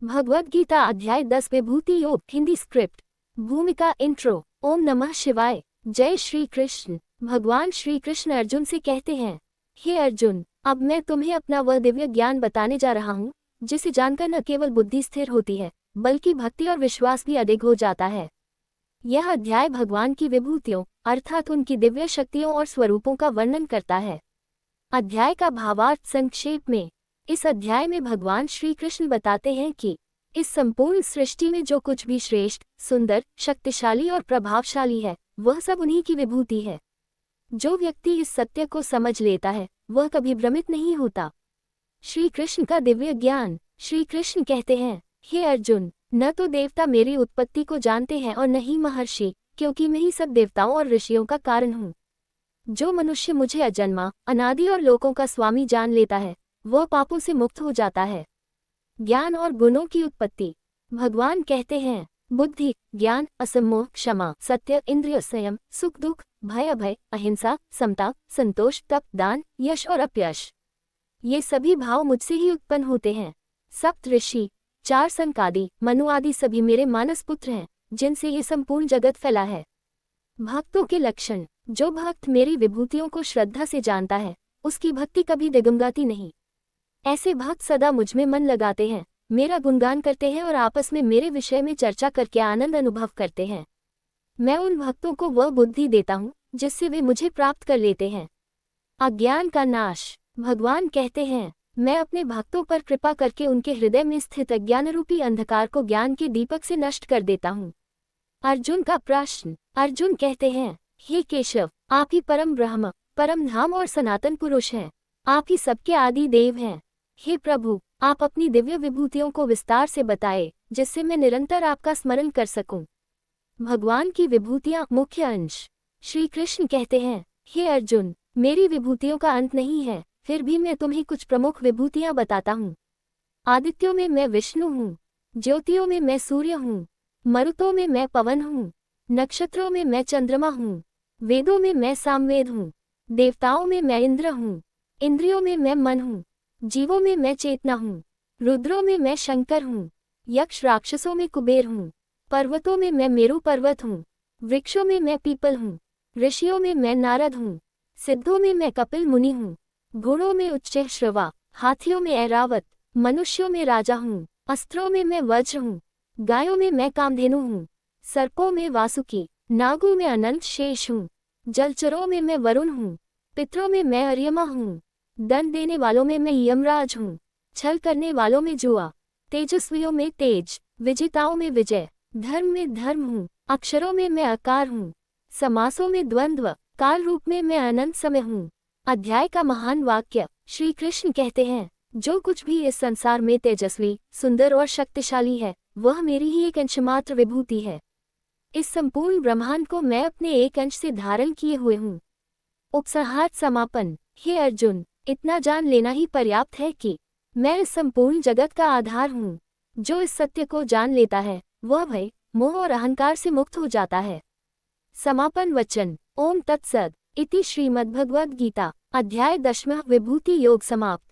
भगवद गीता अध्याय 10 विभूति योग हिंदी स्क्रिप्ट। भूमिका इंट्रो। ओम नमः शिवाय। जय श्री कृष्ण। भगवान श्री कृष्ण अर्जुन से कहते हैं, हे अर्जुन, अब मैं तुम्हें अपना वह दिव्य ज्ञान बताने जा रहा हूँ जिसे जानकर न केवल बुद्धि स्थिर होती है बल्कि भक्ति और विश्वास भी अधिक हो जाता है। यह अध्याय भगवान की विभूतियों अर्थात उनकी दिव्य शक्तियों और स्वरूपों का वर्णन करता है। अध्याय का भावार्थ संक्षेप में। इस अध्याय में भगवान श्री कृष्ण बताते हैं कि इस संपूर्ण सृष्टि में जो कुछ भी श्रेष्ठ, सुंदर, शक्तिशाली और प्रभावशाली है वह सब उन्हीं की विभूति है। जो व्यक्ति इस सत्य को समझ लेता है वह कभी भ्रमित नहीं होता। श्री कृष्ण का दिव्य ज्ञान। श्री कृष्ण कहते हैं, हे अर्जुन, न तो देवता मेरी उत्पत्ति को जानते हैं और न ही महर्षि, क्योंकि मैं ही सब देवताओं और ऋषियों का कारण हूँ। जो मनुष्य मुझे अजन्मा, अनादि और लोकों का स्वामी जान लेता है वह पापों से मुक्त हो जाता है। ज्ञान और गुणों की उत्पत्ति। भगवान कहते हैं, बुद्धि, ज्ञान, असम्मोह, क्षमा, सत्य, इंद्रिय संयम, सुख दुख, भय अभय, अहिंसा, समता, संतोष, तप, दान, यश और अपयश, ये सभी भाव मुझसे ही उत्पन्न होते हैं। सप्त ऋषि, 4 संकादि, मनु आदि सभी मेरे मानस पुत्र हैं जिनसे ये संपूर्ण जगत फैला है। भक्तों के लक्षण। जो भक्त मेरी विभूतियों को श्रद्धा से जानता है उसकी भक्ति कभी डगमगाती नहीं। ऐसे भक्त सदा मुझ में मन लगाते हैं, मेरा गुणगान करते हैं और आपस में मेरे विषय में चर्चा करके आनंद अनुभव करते हैं। मैं उन भक्तों को वह बुद्धि देता हूँ जिससे वे मुझे प्राप्त कर लेते हैं। अज्ञान का नाश। भगवान कहते हैं, मैं अपने भक्तों पर कृपा करके उनके हृदय में स्थित अज्ञान रूपी अंधकार को ज्ञान के दीपक से नष्ट कर देता हूँ। अर्जुन का प्रश्न। अर्जुन कहते हैं, हे केशव, आप ही परम ब्रह्म, परम धाम और सनातन पुरुष हैं। आप ही सबके आदि देव हैं। हे प्रभु, आप अपनी दिव्य विभूतियों को विस्तार से बताएं जिससे मैं निरंतर आपका स्मरण कर सकूं। भगवान की विभूतियां मुख्य अंश। श्री कृष्ण कहते हैं, हे अर्जुन, मेरी विभूतियों का अंत नहीं है, फिर भी मैं तुम्हें कुछ प्रमुख विभूतियां बताता हूँ। आदित्यों में मैं विष्णु हूँ, ज्योतियों में मैं सूर्य हूँ, मरुतों में मैं पवन हूँ, नक्षत्रों में मैं चंद्रमा हूँ, वेदों में मैं सामवेद हूँ, देवताओं में मैं इंद्र हूँ, इंद्रियों में मैं मन हूँ, जीवों में मैं चेतना हूँ, रुद्रों में मैं शंकर हूँ, यक्ष राक्षसों में कुबेर हूँ, पर्वतों में मैं मेरु पर्वत हूँ, वृक्षों में मैं पीपल हूँ, ऋषियों में मैं नारद हूँ, सिद्धों में मैं कपिल मुनि हूँ, घोड़ों में उच्चैः श्रवा, हाथियों में ऐरावत, मनुष्यों में राजा हूँ, अस्त्रों में मैं वज्र हूँ, गायों में मैं कामधेनु हूँ, सर्पों में वासुकी, नागों में अनंत शेष हूँ, जलचरों में मैं वरुण हूँ, पितरों में मैं अर्यमा हूँ, दंड देने वालों में मैं यमराज हूँ, छल करने वालों में जुआ, तेजस्वियों में तेज, विजेताओं में विजय, धर्म में धर्म हूँ, अक्षरों में मैं आकार हूँ, समासों में द्वंद्व, काल रूप में मैं अनंत समय हूँ। अध्याय का महान वाक्य। श्री कृष्ण कहते हैं, जो कुछ भी इस संसार में तेजस्वी, सुंदर और शक्तिशाली है वह मेरी ही एक अंशमात्र विभूति है। इस संपूर्ण ब्रह्मांड को मैं अपने एक अंश से धारण किए हुए हूँ। उपसंहार समापन। हे अर्जुन, इतना जान लेना ही पर्याप्त है कि मैं इस संपूर्ण जगत का आधार हूँ। जो इस सत्य को जान लेता है वह भय, मोह और अहंकार से मुक्त हो जाता है। समापन वचन। ओम तत्सद इति श्रीमद्भगवद गीता अध्याय 10 विभूति योग समाप्त।